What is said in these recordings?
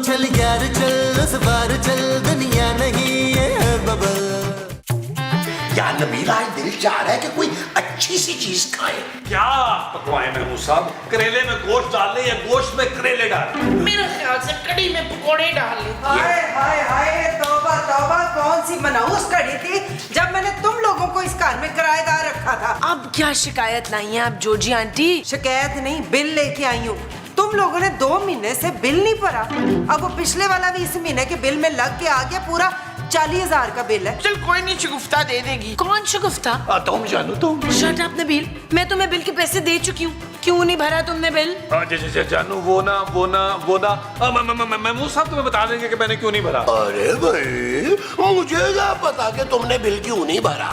चल यार चल इस बार चल दुनिया नहीं है बबल। यार नबील आज दिल चाह रहा है कि कोई अच्छी सी चीज खाए। क्या पकवाए महमूद साहब? करेले में गोश्त डाल ले या गोश्त में करेले डाल? मेरे ख्याल से कड़ी में पकोड़े डाल ले। हाय हाय हाय, तौबा तौबा, कौन सी मनहूस कड़ी थी जब मैंने तुम लोगों को इस घर में किराएदार रखा था। अब क्या शिकायत लाई है आप जोजी आंटी? शिकायत नहीं, बिल लेके आई हूँ। तुम लोगों ने 2 महीने से बिल नहीं भरा। अब वो पिछले वाला भी इस महीने के बिल में लग के आ गया, पूरा 40,000 का बिल है। चल कोई नहीं, शगुफ्ता दे देगी। कौन शगुफ्ता? तुम जानू तुम। शट अप नबील, मैं तुम्हें बिल के पैसे दे चुकी हूँ, क्यों नहीं भरा तुमने बिल? जानू वो ना महमूद साहब तुम्हें बता देंगे कि मैंने क्यों नहीं भरा। अरे भाई मुझे क्या पता कि तुमने बिल क्यों नहीं भरा।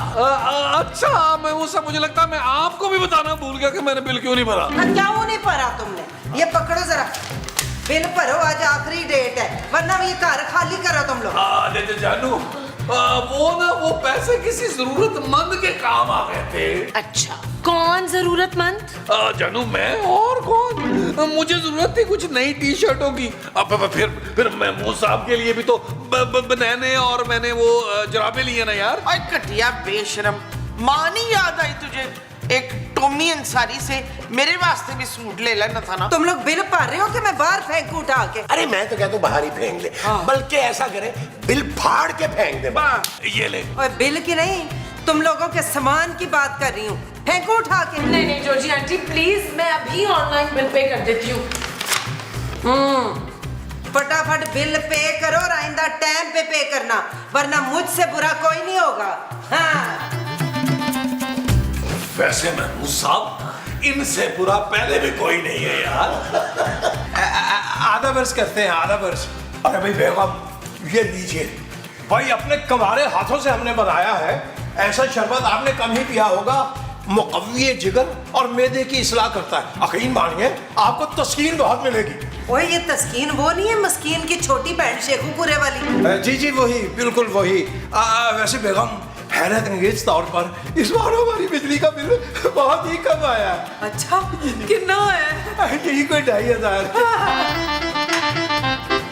अच्छा महमूद साहब, मुझे लगता है मैं आपको भी बताना भूल गया कि मैंने बिल क्यों नहीं भरा। क्यों नहीं भरा तुमने? ये पकड़ो जरा, बिल भरो, आज आखिरी डेट है, वरना ये घर खाली करो तुम लोग। जानू वो पैसे किसी जरूरतमंद के काम आ गए थे। अच्छा, कौन जरूरतमंद? जानू मैं और कौन? मुझे जरूरत थी कुछ नई टी शर्टों की। अब फिर महमूद साहब के लिए भी तो बनैने और मैंने वो जुराबे लिए ना यार। ओए कटिया बेशरम, माँ नहीं याद आई तुझे? एक टोमी अंसारी से मेरे वास्ते भी सूट ले लेना था ना। तुम लोग बिल भर रहे हो कि मैं बाहर फेंकूं उठा के? अरे मैं तो कहता हूँ बाहर ही फेंक ले, बल्कि ऐसा करे बिल फाड़ के फेंक दे। ये ले। और बिल की नहीं, तुम लोगों के सामान की बात कर रही हूँ, फेंको उठा के। नहीं जोजी आंटी प्लीज, मैं अभी ऑनलाइन बिल पे कर देती हूँ। फटाफट बिल पे करो और आइंदा टाइम पे पे करना, वरना मुझसे बुरा कोई नहीं होगा। हाँ। वैसे महमूद साहब इनसे बुरा पहले भी कोई नहीं है यार। आधा वर्ष करते हैं, आधा वर्ष। अरे भाई बेगम, ये लीजिए भाई, अपने कमारे हाथों से हमने बनाया है। ऐसा शरबत आपने कम ही पिया होगा, मुकव्वी जिगर और मैदे की इस्लाह करता है। यकीन मानिए आपको तस्कीन बहुत मिलेगी। ओए ये तस्कीन वो नहीं है मस्कीन की छोटी बहन शेखुपुरे वाली? जी जी वही, बिल्कुल वही। वैसे बेगम, हैरत अंगेज तौर पर इस बार हमारी बिजली का बिल बहुत ही कम आया। अच्छा, कितना है? यही कोई 2,500।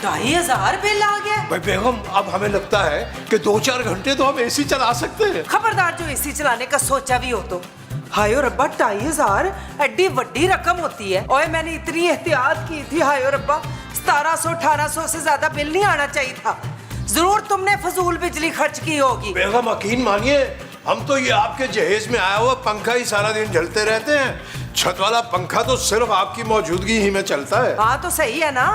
2,500 बिल आ गया? भाई बेगम, अब हमें लगता है कि 2-4 घंटे तो हम एसी चला सकते हैं। खबरदार जो एसी चलाने का सोचा भी हो तो। हाय रब्बा, 2,500 एड्डी वड्डी रकम होती है। ओए मैंने इतनी एहतियात की थी। हाय रब्बा, 1700-1800 से ज्यादा बिल नहीं आना चाहिए था। जरूर तुमने फजूल बिजली खर्च की होगी। बेगम यकीन मानिए, हम तो ये आपके जहेज में आया हुआ पंखा ही सारा दिन जलते रहते हैं। छत वाला पंखा तो सिर्फ आपकी मौजूदगी ही में चलता है। हाँ तो सही है ना,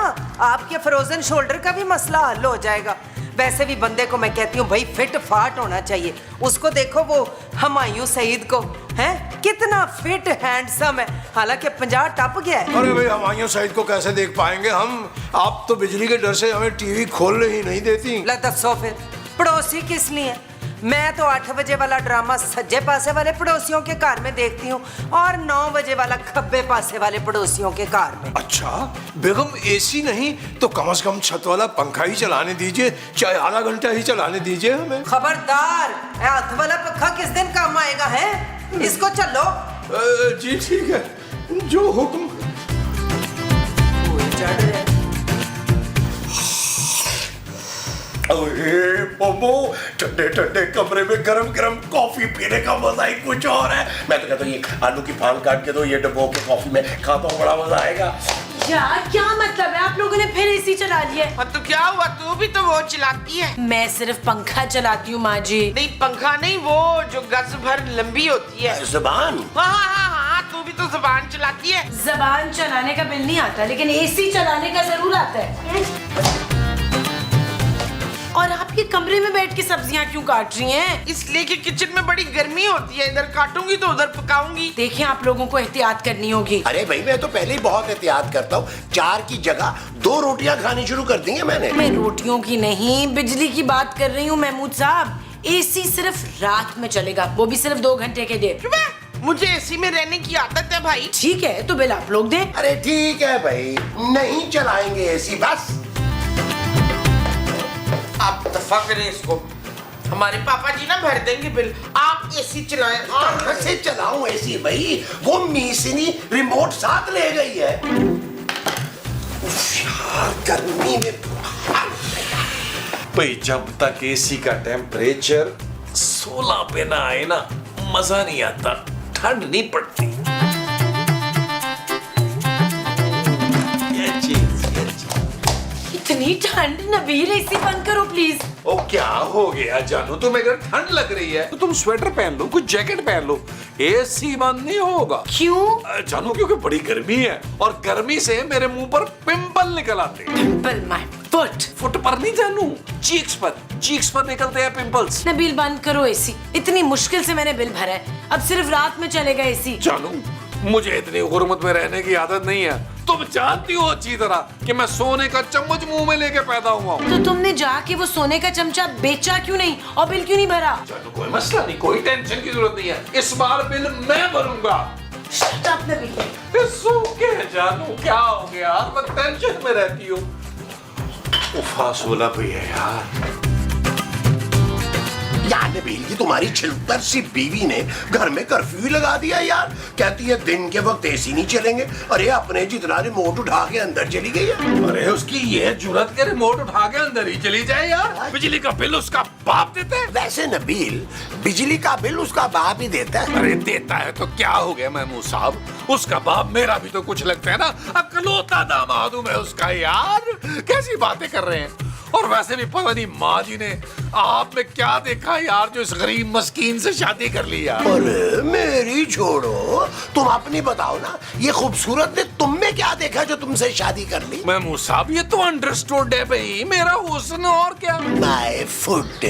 आपके फ्रोजन शोल्डर का भी मसला हल हो जाएगा। वैसे भी बंदे को मैं कहती हूँ भाई फिट फाट होना चाहिए। उसको देखो, वो हुमायूं सईद को, हैं कितना फिट हैंडसम है, हालांकि 50 टप गया है। अरे भाई, हुमायूं सईद को कैसे देख पाएंगे हम? आप तो बिजली के डर से हमें टीवी खोलने ही नहीं देती। ला दसो फिर, पड़ोसी किस लिए? मैं तो 8 बजे वाला ड्रामा सज्जे पासे वाले पड़ोसियों के घर में देखती हूँ और 9 बजे वाला खब्बे पासे वाले पड़ोसियों के घर में। अच्छा बेगम, एसी नहीं तो कम से कम छत वाला पंखा ही चलाने दीजिए, चाहे आधा घंटा ही चलाने दीजिए हमें। खबरदार, हाथ वाला पंखा किस दिन काम आएगा है? इसको चलो। जी ठीक है, जो हुक्म। चढ़ रहे। अरे बब्बू, ठंडे ठंडे कमरे में गरम गरम कॉफी पीने का मजा ही कुछ और है। मैं तो कहता हूँ ये आलू की फान काट के दो, ये डब्बो के कॉफी में खाता हूँ, बड़ा मजा आएगा। यार क्या मतलब है, आप लोगों ने फिर एसी चला लिया? हाँ तो क्या हुआ, तू भी तो वो चलाती है। मैं सिर्फ पंखा चलाती हूँ माँ जी। नहीं पंखा नहीं, वो जो गज भर लंबी होती है ज़बान। हाँ, तू भी तो ज़बान चलाती है। ज़बान चलाने का बिल नहीं आता, लेकिन एसी चलाने का जरूर आता है। और आप ये कमरे में बैठ के सब्जियां क्यों काट रही हैं? इसलिए कि किचन में बड़ी गर्मी होती है, इधर काटूंगी तो उधर पकाऊंगी। देखिए आप लोगों को एहतियात करनी होगी। अरे भाई, मैं तो पहले ही बहुत एहतियात करता हूँ। 4 की जगह 2 रोटियां खानी शुरू कर दी है मैंने। मैं रोटियों की नहीं, बिजली की बात कर रही हूँ महमूद साहब। एसी सिर्फ रात में चलेगा, वो भी सिर्फ 2 घंटे के लिए। मुझे एसी में रहने की आदत है भाई। ठीक है तो बिल आप लोग दें। अरे ठीक है भाई, नहीं चलाएंगे एसी बस। आप दफा करें इसको, हमारे पापा जी ना भर देंगे बिल, आप एसी चलाएं। कहाँ से चलाऊं एसी भाई, वो मीसिनी रिमोट साथ ले गई है। यार गर्मी में भाई जब तक एसी का टेम्परेचर 16 पे ना आए ना मजा नहीं आता, ठंड नहीं पड़ती। ये चीज। इतनी ठंड, नबील एसी बंद करो प्लीज। ओ क्या हो गया जानू, तुम्हें अगर ठंड लग रही है तो तुम स्वेटर पहन लो, कुछ जैकेट पहन लो, एसी बंद नहीं होगा। क्यों? जानू क्योंकि बड़ी गर्मी है और गर्मी से मेरे मुंह पर पिंपल निकल आते हैं। Pimple my foot. फुट पर नहीं जानू, चीक्स पर निकलते हैं पिंपल्स। नबील बंद करो एसी, इतनी मुश्किल से मैंने बिल भरा है, अब सिर्फ रात में चलेगा एसी। जानू मुझे इतनी गुरमत में रहने की आदत नहीं है, तुम जानती हो अच्छी तरह कि मैं सोने का चम्मच मुंह में लेके पैदा हुआ हूँ। तो तुमने जाके वो सोने का चमचा बेचा क्यों नहीं और बिल क्यों नहीं भरा? जानू कोई मसला नहीं, कोई टेंशन की जरूरत नहीं है, इस बार बिल मैं भरूंगा। Shut up, Nabeel. It's okay, जानू क्या हो गया, मैं टेंशन में रहती हूँ। उफा सोला भी है यार। यार नबील की तुम्हारी छिलतर सी बीवी ने घर में कर्फ्यू लगा दिया यार। कहती है दिन के वक्त एसी नहीं चलेंगे। अरे अपने जितना रिमोट उठा के अंदर चली गई है। अरे उसकी ये जुर्रत के रिमोट उठा के अंदर ही चली जाए यार, बिजली का बिल उसका बाप देता है। वैसे नबील बिजली का बिल उसका बाप ही देता है। अरे देता है तो क्या हो गया महमूद साहब, उसका बाप मेरा भी तो कुछ लगता है ना, अकलौता दामाद हूं मैं उसका यार। कैसी बातें कर रहे हैं। और वैसे भी पता नहीं माँ जी ने आप में क्या देखा यार जो इस गरीब मस्कीन से शादी कर ली यार। अरे मेरी छोड़ो, तुम अपनी बताओ ना, ये खूबसूरत ने तुम में क्या देखा जो तुमसे शादी कर ली? महमूद साहब ये तो अंडरस्टूड है भाई, मेरा हुस्न और क्या। माय फुट,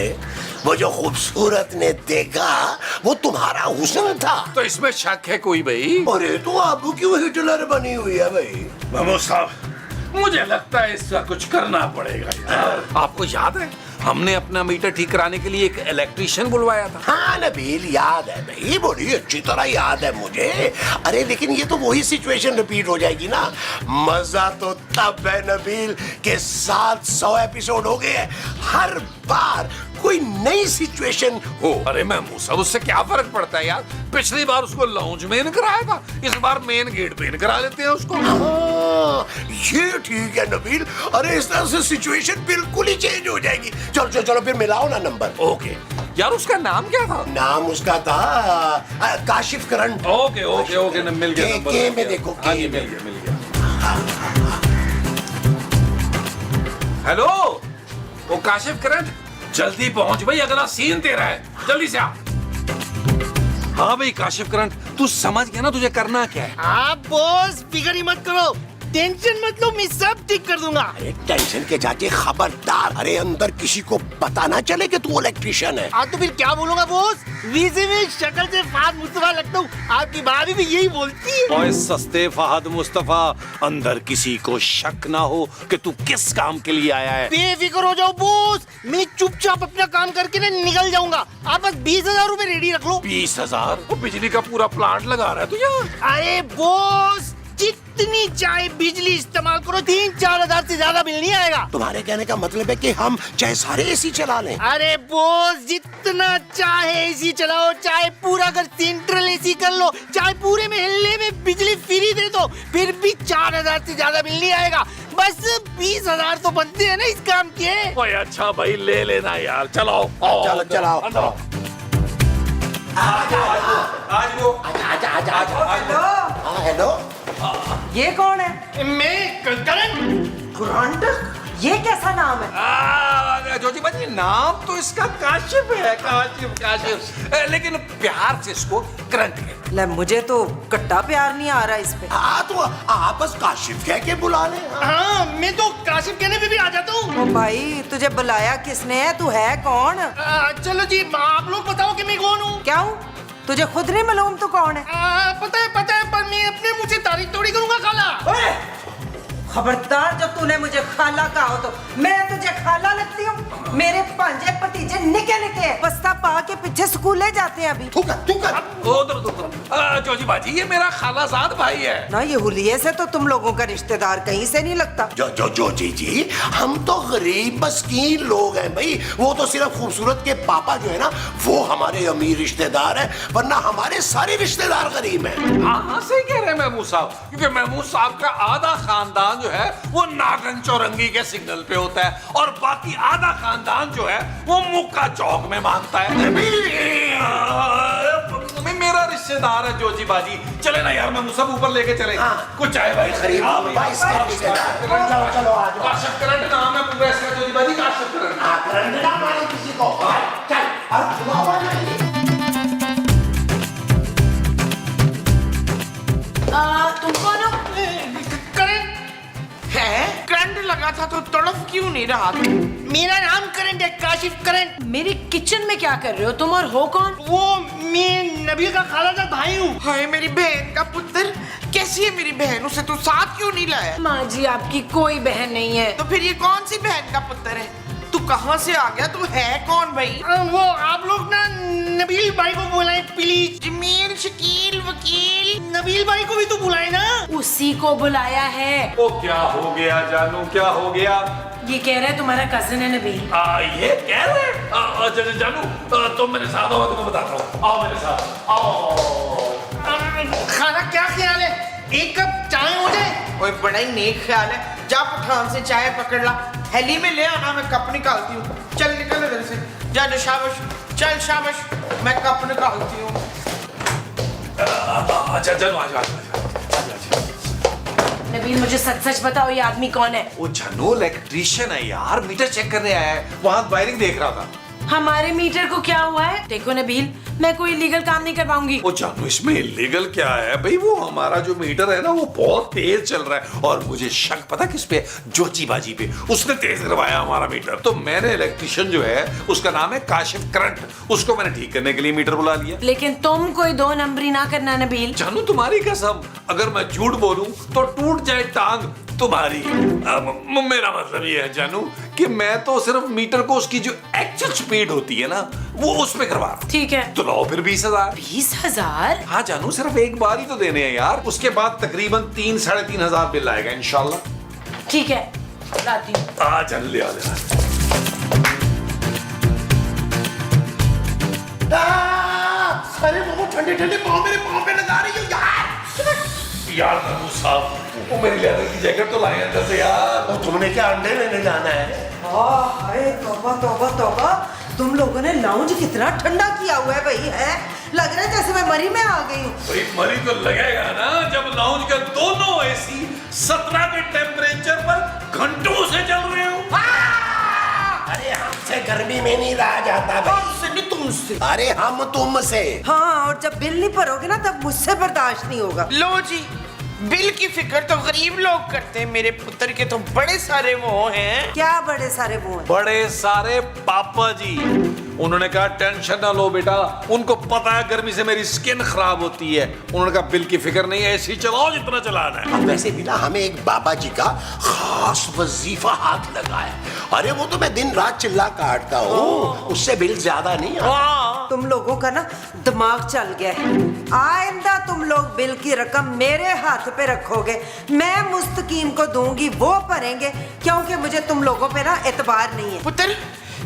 वो जो खूबसूरत ने देखा वो तुम्हारा हुस्न था। तो इसमें शक है कोई भाई? अरे तो अब क्यों हिटलर बनी हुई है भाई? महमूद साहब मुझे लगता है इसका कुछ करना पड़ेगा यार। आपको याद है हमने अपना मीटर ठीक कराने के लिए एक इलेक्ट्रीशियन बुलवाया था। हाँ नबील याद है भाई, बड़ी अच्छी तरह याद है मुझे। अरे लेकिन ये तो वही सिचुएशन रिपीट हो जाएगी ना। मजा तो तब है नबील के 700 एपिसोड हो गए हैं, हर बार कोई नई सिचुएशन हो। अरे महमूद साहब उससे क्या फर्क पड़ता है यार, पिछली बार उसको लाउंज में इन कराया था, इस बार मेन गेट पे इन करा लेते हैं उसको। हाँ, ये ठीक है नबील। अरे इस तरह से सिचुएशन बिल्कुल ही चेंज हो जाएगी। चलो चलो चलो फिर मिलाओ ना नंबर। ओके यार उसका नाम क्या था? नाम उसका था Kashif current. Okay okay okay मिल गया नंबर। के में देखो, हाँ जी के मिल गया। हेलो वो काशिफ करंट, जल्दी पहुंच भाई, अगला सीन तेरा है, जल्दी से आ। हाँ भाई काशिफ करंट, तू समझ गया ना तुझे करना क्या है? आप बॉस फिक्र ही मत करो, टेंशन मत लो, मैं सब ठीक कर दूंगा। अरे टेंशन के चाचे खबरदार, अरे अंदर किसी को पता ना चले कि तू इलेक्ट्रिशियन है। तो फिर क्या बोलूंगा बॉस, वीजे में शक्ल से फहद मुस्तफा लगता हूँ, आपकी भाभी भी यही बोलती है। ओए सस्ते फहद मुस्तफा, अंदर किसी को शक ना हो कि तू किस काम के लिए आया है। बेफिक्र हो जाओ बॉस, मैं चुपचाप अपना काम करके ना निकल जाऊंगा। आप बस 20,000 रूपए रेडी रख लो। 20,000? वो बिजली का पूरा प्लांट लगा रहा है तू यार। अरे बॉस जितनी चाहे बिजली इस्तेमाल करो, 3-4 हजार से ज्यादा बिल नहीं आएगा। तुम्हारे कहने का मतलब है कि हम चाहे सारे एसी चला लें? अरे बॉस जितना चाहे एसी चलाओ, चाहे पूरा घर सेंट्रल एसी कर लो, चाहे पूरे महल्ले में बिजली फ्री दे दो, फिर भी 4,000 से ज्यादा बिल नहीं आएगा। बस 20,000 तो बनते हैं ना इस काम के। ओए अच्छा भाई ले लेना यार, चलो चलो चलाओ। हेलो, ये कौन है? मैं करण। करंट? ये कैसा नाम है? जोजी भाई नाम तो इसका काशिफ है, काशिफ, लेकिन प्यार से इसको करंट कहते। ले मुझे तो कट्टा प्यार नहीं आ रहा इस पे। हाँ तो आप बस काशिफ कह के बुला लें। हाँ मैं तो काशिफ कहने पे भी आ जाता हूँ। ओ भाई तुझे बुलाया किसने है, तू है कौन? चलो जी आप लोग बताओ कि मैं कौन हूँ। क्या हूँ? तुझे खुद नहीं मालूम तू कौन है? पता है पर मैं अपने मुंह से तारीफ थोड़ी करूंगा खाला। खबरदार जब तूने मुझे खाला कहा हो तो मैं तुझे खाला लगती हूँ? मेरे पांजे भतीजे निके निके बस्ता पा के पीछे स्कूले जाते हैं अभी। तू कर। जोजी बाजी ये मेरा खालाजाद भाई है ना, ये हुलिये से तो तुम लोगों का रिश्तेदार कहीं से नहीं लगता। जो जी हम तो गरीब मस्कीन लोग हैं भाई। वो तो सिर्फ खूबसूरत के पापा जो है ना वो हमारे अमीर रिश्तेदार हैं, वरना हमारे सारे रिश्तेदार गरीब हैं। हाँ सही कह रहे हैं महमूद साहब, क्योंकि महमूद साहब का आधा खानदान जो है वो नागन चौरंगी के सिग्नल पे होता है और बाकी आधा खानदान जो है वो मुक्का चौक में मांगता है। मेरा रिश्तेदार है जोजी बाजी, चले ना यार, मैं सब ऊपर लेके चले। कुछ चाय भाई खरीद। चलो आज काशिफ करंट नाम है पूरा इसका, जोजी बाजी काशिफ करंट। करंट ना मारे किसी को। चल तुम कौन हो? करंट है? करंट लगा था तो तड़प क्यों नहीं रहा था? मेरा नाम करंट है, काशिफ करंट। मेरे किचन में क्या कर रहे हो तुम और हो कौन? वो मैं नबील का खालाजाद भाई हूँ। हाय मेरी बहन का पुत्र, कैसी है मेरी बहन? उसे तो साथ क्यों नहीं लाया? माँ जी आपकी कोई बहन नहीं है। तो फिर ये कौन सी बहन का पुत्र है? तू कहाँ से आ गया? तू है कौन भाई? वो आप लोग ना नबील भाई को बुलाए प्लीज। जमील, शकील, वकील। नबील भाई को भी तो बुलाए ना। उसी को बुलाया है। ओ क्या हो गया जानू, क्या हो गया? ये कह रहा है तुम्हारा कजिन है नबील। ये कह रहे हैं जानू, तुम मेरे साथ आओ, मैं तुम्हें बताता हूँ। आओ मेरे साथ आओ। खाना क्या ख्याल है? एक कप चाय हो जाए? ओए बड़ा ही नेक ख्याल है। जा पठान से चाय पकड़ ला, थैली में ले आना, मैं कप निकालती हूँ। चल निकल इधर से, जा जा, शाबाश, चल शाबाश, मैं कप निकालती हूँ। अच्छा चलो आ जाओ। नबील मुझे सच सच बताओ ये आदमी कौन है? वो जानू इलेक्ट्रीशियन है यार, मीटर चेक करने आया है, वहां वायरिंग देख रहा था। हमारे मीटर को क्या हुआ है? देखो नबील, मैं कोई लीगल काम नहीं कर पाऊंगी। वो जानू इसमें इलीगल क्या है भाई? वो हमारा जो मीटर है ना वो बहुत तेज चल रहा है और मुझे शक पता किस पे? जोची बाजी पे। उसने तेज करवाया हमारा मीटर, तो मैंने इलेक्ट्रीशियन जो है उसका नाम है काशिफ करंट, उसको मैंने ठीक करने के लिए मीटर बुला लिया। लेकिन तुम कोई दो नंबरी ना करना नबील। जानू तुम्हारी कसम, अगर मैं झूठ बोलूं तो टूट जाए टांग तुम्हारी। मेरा मतलब ये है जानू कि मैं तो सिर्फ मीटर को उसकी जो एक्चुअल स्पीड होती है ना वो उस पे करवा रहा हूं। ठीक है तो लाओ फिर 20,000। 20,000? हाँ जानू, सिर्फ एक बार ही तो देने हैं यार, उसके बाद तकरीबन 3-3,500 बिल आएगा इंशाल्लाह। ठीक है लाती हूँ। आ चल ले आ ले। अरे वो ठंडे ठंडे पाँव मेरे पाँव पे लगा रही हो यार महमूद साहब, वो मेरी लेदर की जैकेट तो लाए अंदर से यार। तुमने क्या अंडे लेने जाना है? हाय तौबा तौबा तौबा, तुम लोगों ने लाउंज कितना ठंडा किया हुआ है भाई। है लग रहा है जैसे मैं मरी में आ गई हूँ। भाई मरी तो लगेगा ना जब लाउंज के दोनों एसी 17 के टेम्परेचर पर घंटों से चल रहे हो। अरे हमसे गर्मी में नहीं रहा जाता भाई। हमसे नहीं, तुमसे। अरे हम तुमसे। हाँ, और जब बिल नहीं भरोगे ना तब मुझसे बर्दाश्त नहीं होगा। लो जी, बिल की फिक्र तो गरीब लोग करते हैं। मेरे पुत्र के तो बड़े सारे वो हैं। क्या बड़े सारे वो हैं? बड़े सारे पापा जी। उन्होंने कहा टेंशन ना लो बेटा, उनको पता है गर्मी से मेरी स्किन खराब होती है। उन्होंने कहा बिल की फिक्र नहीं है, ऐसी चलाओ जितना चलाना है। अब वैसे भी ना हमें एक बाबा जी का खास वजीफा हाथ लगा है। अरे वो तो मैं दिन रात चिल्ला काटता हूँ, उससे बिल ज्यादा नहीं आता। तुम लोगों का ना दिमाग चल गया है। आइंदा तुम लोग बिल की रकम मेरे हाथ पे रखोगे, मैं मुस्तकीम को दूंगी, वो भरेंगे, क्योंकि मुझे तुम लोगों पे ना एतबार नहीं है। पुत्र,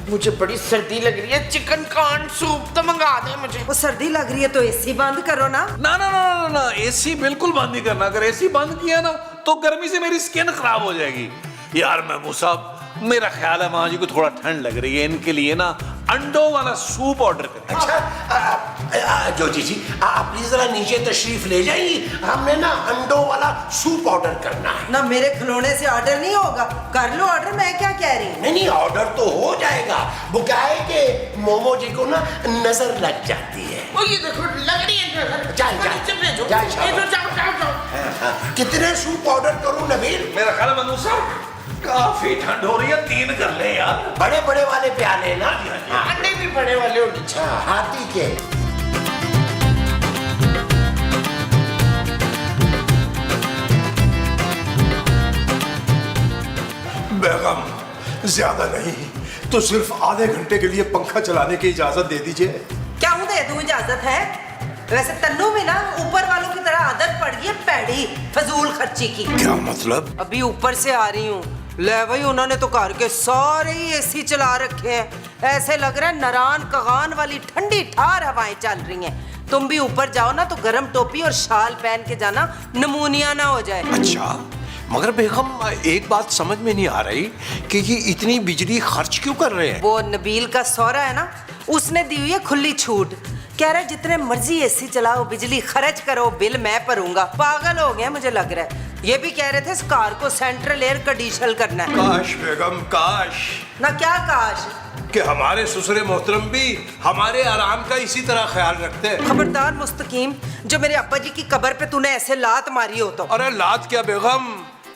मुझे बड़ी सर्दी लग रही है, चिकन कॉर्न सूप तो मंगा दे मुझे। वो सर्दी लग रही है तो एसी बंद करो ना। ना ना ना ना ना, एसी बिल्कुल बंद नहीं करना। अगर एसी बंद किया ना तो गर्मी से मेरी स्किन खराब हो जाएगी। यार महमूद साहब, मेरा ख्याल है माँ जी को थोड़ा ठंड लग रही है, इनके लिए ना अंडों वाला सूप ऑर्डर करें। अच्छा जोजी जी, आप प्लीज जरा नीचे तशरीफ ले जाइए, हमने ना अंडों वाला सूप ऑर्डर करना है। ना मेरे खिलौने से ऑर्डर नहीं होगा, कर लो ऑर्डर, मैं क्या कह रही हूँ। नहीं ऑर्डर तो हो जाएगा, बुकाए के मोमो जी को ना नजर लग जाती है। ओ ये देखो लग रही है नजर। चल कितने सूप ऑर्डर करूं नबील? मेरा ख्याल है महमूद साहब काफी ठंड हो रही है, 3 कर ले यार। बड़े बड़े वाले प्याले ना, अंडे भी बड़े वाले होने चाहिए। हाथी के। बेगम, ज्यादा नहीं तो सिर्फ आधे घंटे के लिए पंखा चलाने की इजाजत दे दीजिए। क्या दे दूं इजाजत है? वैसे तन्नू में ना ऊपर वालों की तरह आदत पड़ गई है पैड़ी फजूल खर्ची की। क्या मतलब? अभी ऊपर से आ रही हूँ, ले भाई उन्होंने तो घर के सारे ही एसी चला रखे हैं, ऐसे लग रहा है नरान कगान वाली ठंडी ठार हवाएं चल रही हैं। तुम भी ऊपर जाओ ना तो गर्म टोपी और शाल पहन के जाना, नमूनिया ना हो जाए। अच्छा, मगर बेगम एक बात समझ में नहीं आ रही कि ये इतनी बिजली खर्च क्यों कर रहे हैं? वो नबील का सौरा है ना, उसने दी हुई है खुली छूट। कह रहा है जितने मर्जी एसी चलाओ, बिजली खर्च करो, बिल मैं भरूंगा। पागल हो गया मुझे लग रहा है। ये भी कह रहे थे इस कार को सेंट्रल एयर कंडीशनल करना है। काश बेगम काश ना क्या काश कि हमारे ससुरे मोहतरम भी हमारे आराम का इसी तरह ख्याल रखते हैं। खबरदार मुस्तकीम, जो मेरे अब्बा जी की कब्र पे तूने ऐसे लात मारी हो तो। अरे लात क्या बेगम,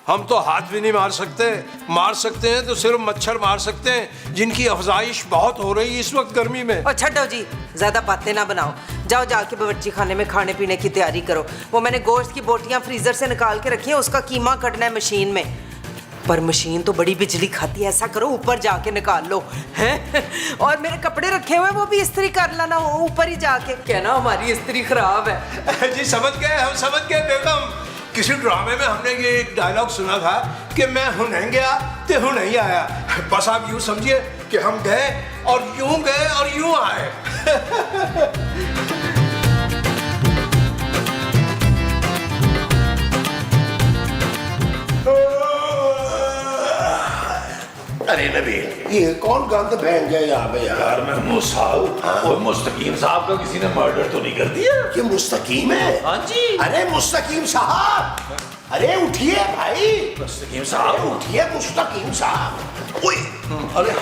हम तो हाथ भी नहीं मार सकते। मार सकते हैं तो सिर्फ मच्छर मार सकते हैं, जिनकी अफजाइश बहुत हो रही है इस वक्त गर्मी में। और छड्डो जी, ज्यादा बातें ना बनाओ। जाओ जाके बावर्ची खाने में खाने पीने की तैयारी करो। वो मैंने गोश्त की बोटियां फ्रीजर से निकाल के रखी है, उसका कीमा कटना है मशीन में। पर मशीन तो बड़ी बिजली खाती है। ऐसा करो ऊपर जाके निकाल लो हैं। और मेरे कपड़े रखे हुए वो भी इस्त्री कर लेना ऊपर ही जाके। कहना हमारी इस्त्री खराब है। जी समझ गए, हम समझ गए बेगम। किसी ड्रामे में हमने ये एक डायलॉग सुना था कि मैं हूं नहीं गया ते हूं नहीं आया। बस आप यूं समझिए कि हम गए और यूं आए। अरे नबील, ये कौन गंद बहन गया यहाँ पे यार? महमूद साहब और मुस्तकीम साहब का किसी ने मर्डर तो नहीं कर दिया? ये मुस्तकीम है? हाँ जी। अरे मुस्तकीम साहब, अरे उठिए भाई। मुस्तकीम साहब उठिए मुस्तकीम साहब। ओए, अरे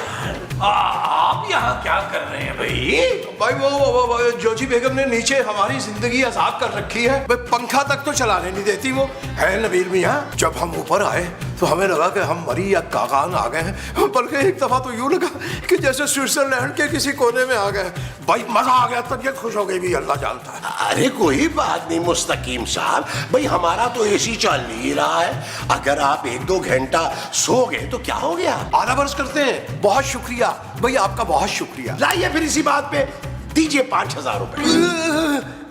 आप यहाँ क्या कर रहे हैं भाई? भाई वो जोजी बेगम ने नीचे हमारी जिंदगी आजाद कर रखी है। भाई पंखा तक तो चलाने नहीं देती वो है नबील मियाँ। जब हम ऊपर आए तो हमें लगा कि हम मरी या कागान आ गए हैं, बल्कि एक दफा तो यूं लगा कि जैसे स्विट्जरलैंड के किसी कोने में आ गए। भाई मजा आ गया, तबीयत खुश हो गई भी, अल्लाह जानता है। अरे कोई बात नहीं मुस्तकीम साहब, भाई हमारा तो एसी चल ही रहा है। अगर आप 1-2 घंटा सो गए तो क्या हो गया? आला बर्स करते हैं। बहुत शुक्रिया भाई, आपका बहुत शुक्रिया। लाइए फिर इसी बात पे दीजिए 5000 रुपए।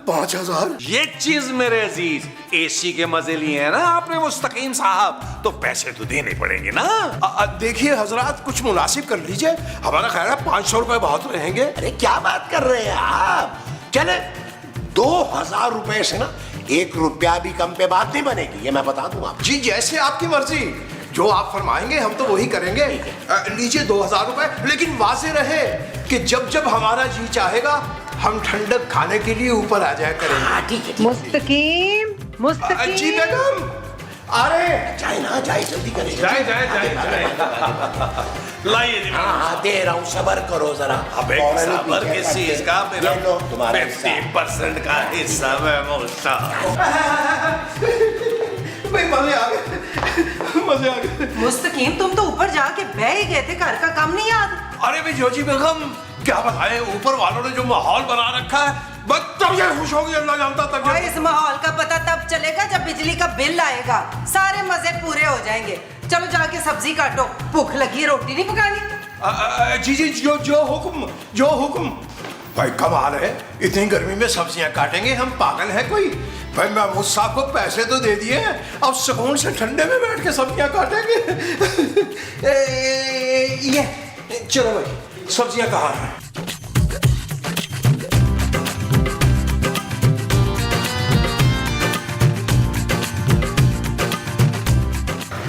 5000? ये चीज मेरे अजीज, एसी के मजे लिए हैं ना आपने मुस्तकीम साहब, तो पैसे तो देने पड़ेंगे ना। देखिए हजरात, कुछ मुनासिब कर लीजिए। हमारा ख्याल है 500 रुपए बहुत रहेंगे। अरे क्या बात कर रहे हैं आप? चले 2000 रुपए से ना 1 रुपया भी कम पे बात नहीं बनेगी, ये मैं बता दूं आप। जी जैसे आपकी मर्जी, जो आप फरमाएंगे हम तो वही करेंगे। लीजिए 2000 रुपए, लेकिन वाज़ेह रहे कि जब जब हमारा जी चाहेगा हम ठंडक खाने के लिए ऊपर आ जाया करेंगे। हाँ ठीक है। मुस्तकीम, मुस्तकीम। जी बेगम, अरे जाए ना, जाए जल्दी करें। जाए लाइए जी। हाँ दे रहा हूँ, सबर करो जरा। अबे सबर किस चीज का? मेरा 50% का हिस्सा महमूद साहब। भाई मजे आ गए, मजे आ गए। मुस्तकीम, तुम तो ऊपर जाके बह ही गए थे, घर का काम नहीं याद? अरे भाई जोजी बेगम, क्या बताएं, ऊपर वालों ने जो माहौल बना रखा है, बस तब ये खुश होगी, अल्लाह जानता तब। और इस माहौल का पता तब चलेगा जब बिजली का बिल आएगा, सारे मजे पूरे हो जाएंगे। चलो जाके सब्जी काटो, भूख लगी है, रोटी नहीं पकानी? जी जो हुक्म। भाई कमाल है, इतनी गर्मी में सब्जियां काटेंगे हम? पागल है कोई? भाई महमूद साहब को पैसे तो दे दिए, अब सुकून से ठंडे में बैठ के सब्जियां काटेंगे। ये चलो भाई, सब्जियां कहाँ हैं?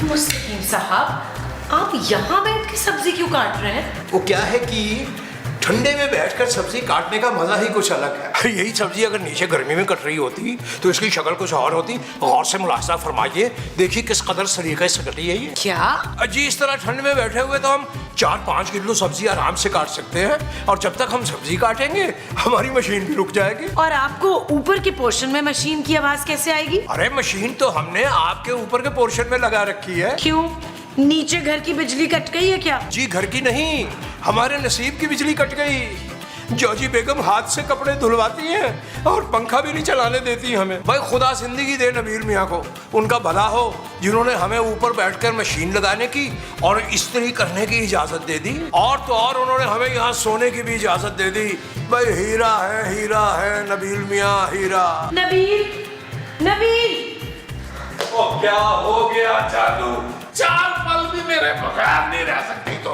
मुस्तकीम साहब, आप यहाँ बैठ के सब्जी क्यों काट रहे हैं? वो क्या है कि ठंडे में बैठकर सब्जी काटने का मजा ही कुछ अलग है। यही सब्जी अगर नीचे गर्मी में कट रही होती तो इसकी शक्ल कुछ और होती। गौर से मुलाहिजा फरमाइए, देखिए किस कदर सलीके से कटी है ये। क्या जी इस तरह ठंड में बैठे हुए तो हम 4-5 किलो सब्जी आराम से काट सकते हैं, और जब तक हम सब्जी काटेंगे हमारी मशीन भी रुक जाएगी। और आपको ऊपर के पोर्शन में मशीन की आवाज कैसे आएगी? अरे मशीन तो हमने आपके ऊपर के पोर्शन में लगा रखी है। क्यों, नीचे घर की बिजली कट गई है क्या? जी घर की नहीं, हमारे नसीब की बिजली कट गई। जोजी बेगम हाथ से कपड़े धुलवाती हैं और पंखा भी नहीं चलाने देती हमें। भाई खुदा जिंदगी दे नबील मियाँ को, उनका भला हो, जिन्होंने हमें ऊपर बैठकर मशीन लगाने की और इस्त्री करने की इजाजत दे दी। और तो और उन्होंने हमें यहाँ सोने की भी इजाजत दे दी। भाई हीरा है नबील मियाँ, हीरा। नबील ओ क्या हो गया जादू? 4 पल भी मेरे बगैर नहीं रह सकती तो।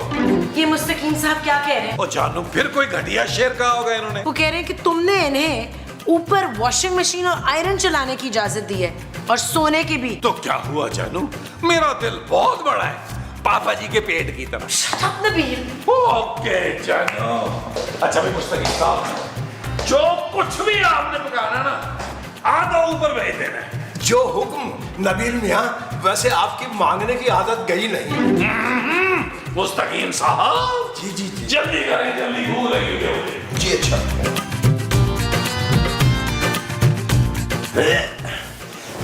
ये मुस्तकीम साहब क्या कह रहे हैं? ओ जानू, फिर कोई घटिया शेर कहा होगा इन्होंने। वो कह रहे हैं कि तुमने इन्हें ऊपर वॉशिंग मशीन और आयरन चलाने की इजाजत दी है, और सोने की भी। तो क्या हुआ जानू, मेरा दिल बहुत बड़ा है, पापा जी के पेट की तरह। Shut up, Nabeel. ओके जानू। अच्छा भाई मुस्तकीम साहब, जो कुछ भी आपने पकाना ना, आधा ऊपर भेज देना है। जो हुक्म नबील मियाँ, वैसे आपकी मांगने की आदत गई नहीं। मुस्तकीम साहब, जी जी जी जल्दी करें, जल्दी भूख लगी हुई है मुझे। जी। अच्छा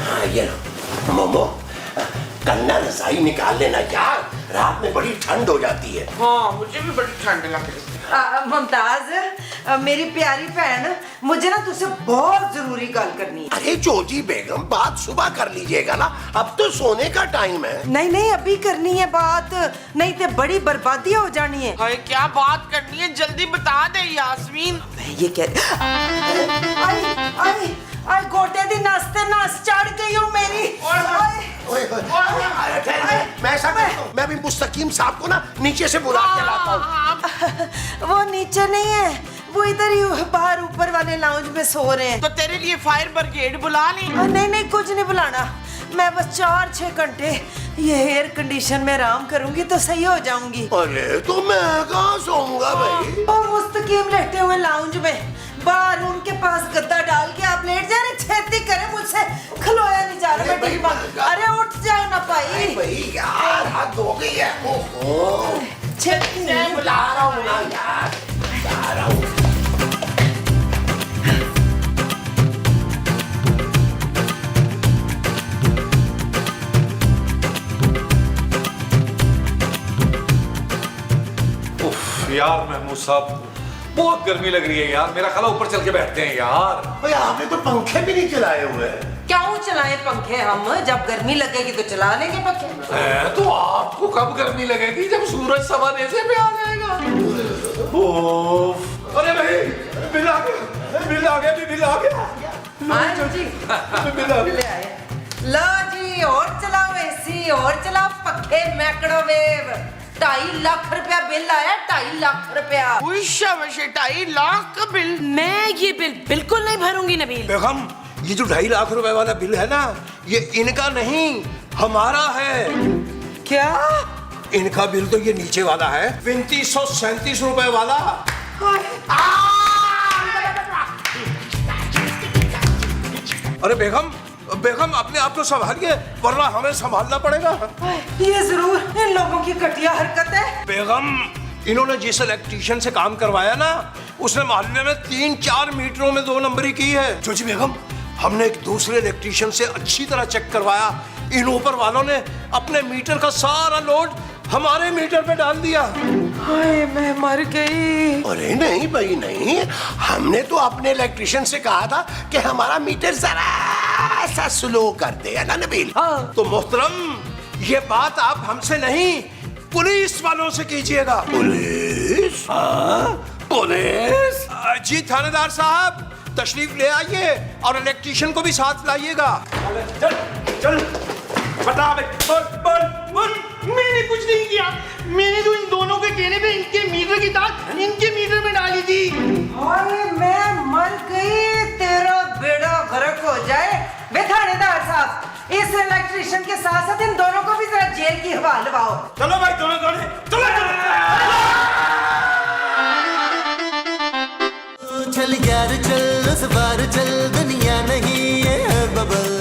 हाँ ये लो, मोमो कन्ना रजाई निकाल लेना यार, रात में बड़ी ठंड हो जाती है। हाँ मुझे भी बड़ी ठंड लग रही है। मुमताज, मेरी प्यारी बहन, मुझे ना तुझसे बहुत जरूरी गल करनी है। अरे जोजी बेगम, बात सुबह कर लीजिएगा ना, अब तो सोने का टाइम है। नहीं नहीं, अभी करनी है बात, नहीं तो बड़ी बर्बादी हो जानी है। हाय क्या बात करनी है, जल्दी बता दे यास्मीन। मैं ये कह आई आई आई गोटे दी नाश्ते नस चढ़ गई हो मेरी। अरे ठहर, मैं ऐसा करता हूँ, मैं भी मुस्तकीम साहब को ना नीचे से बुला के लाता हूँ। वो नीचे नहीं है, वो इधर ही बाहर ऊपर वाले लाउंज में सो रहे हैं। तो तेरे लिए फायर ब्रिगेड बुला ली। नहीं नहीं, कुछ नहीं बुलाना, मैं बस 4-6 घंटे ये एयर कंडीशन में आराम करूंगी तो सही हो जाऊंगी। अरे तो मैं कहाँ सोऊंगा भाई? और मुस्तकीम लेटे हुए लाउंज में, बाहर उनके पास गद्दा डाल के आप लेट जा रहे, छेती करे, मुझसे खलोया नहीं जा रहा। मैं ठीक हूँ। अरे उठ जाओ ना भाई। भाई यार हाथ धो गई है। ओहो, छेती मैं बुला रहा हूँ ना यार, बुला रहा हूँ। यार महमूद साहब, बहुत गर्मी लग रही है यार, मेरा ख्याल ऊपर चल के बैठते हैं यार। भाई आपने तो पंखे भी नहीं चलाए हुए हैं। क्यों चलाएं पंखे हम? जब गर्मी लगेगी तो चला लेंगे पंखे। तो आपको कब गर्मी लगेगी? जब सूरज सवा देशे पे आ जाएगा। ओह, अरे भाई बिल आ गया, बिल आ गया, बिल आ गया। हाँ जी, बिल आ ले आए। लो जी, और चलाओ एसी, और चलाओ पंखे, माइक्रोवेव। 2.5 लाख रुपया बिल आया, 2.5 लाख रुपया। 2.5 लाख का बिल। मैं ये बिल बिल्कुल नहीं भरूंगी नबील। बेगम, ये जो 2.5 लाख रुपए वाला बिल है ना, ये इनका नहीं हमारा है। क्या? इनका बिल तो ये नीचे वाला है, 3537 रुपए वाला। अरे बेगम, बेगम अपने आप को संभालिए, वरना हमें संभालना पड़ेगा। ये जरूर इन लोगों की घटिया हरकत है। बेगम, इन्होंने जिस इलेक्ट्रीशियन से काम करवाया ना, उसने मोहल्ले में 3-4 मीटरों में 2 नंबरी की है। जोजी बेगम, हमने एक दूसरे इलेक्ट्रीशियन से अच्छी तरह चेक करवाया, इन ऊपर वालों ने अपने मीटर का सारा लोड हमारे मीटर पे डाल दिया। हाय मैं मर गई। अरे नहीं भाई नहीं, हमने तो अपने इलेक्ट्रिशियन से कहा था कि हमारा मीटर जरा सा स्लो कर दे, है ना नबील? हाँ। तो मोहतरम, ये बात आप हमसे नहीं, पुलिस वालों से कीजिएगा। पुलिस? हाँ, पुलिस? जी थानेदार साहब, तशरीफ ले आइए और इलेक्ट्रिशियन को भी साथ लाइएगा। चल चल बता बे, बोल। मैंने कुछ नहीं किया, मैंने तो इन दोनों के कहने पे इनके मीटर की तार इनके मीटर में डाली थी। हाय मैं मर गई, तेरा बेड़ा गर्क हो जाए। वे थानेदार साहब, इस इलेक्ट्रिशियन के साथ साथ इन दोनों को भी जरा जेल की हवा लवाओ। चलो भाई, दोनों चलो। चल यार चल, उस बार चल, दुनिया नहीं है बबल।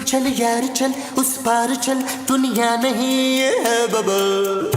चल यार चल, उस पार चल, दुनिया नहीं है बबल।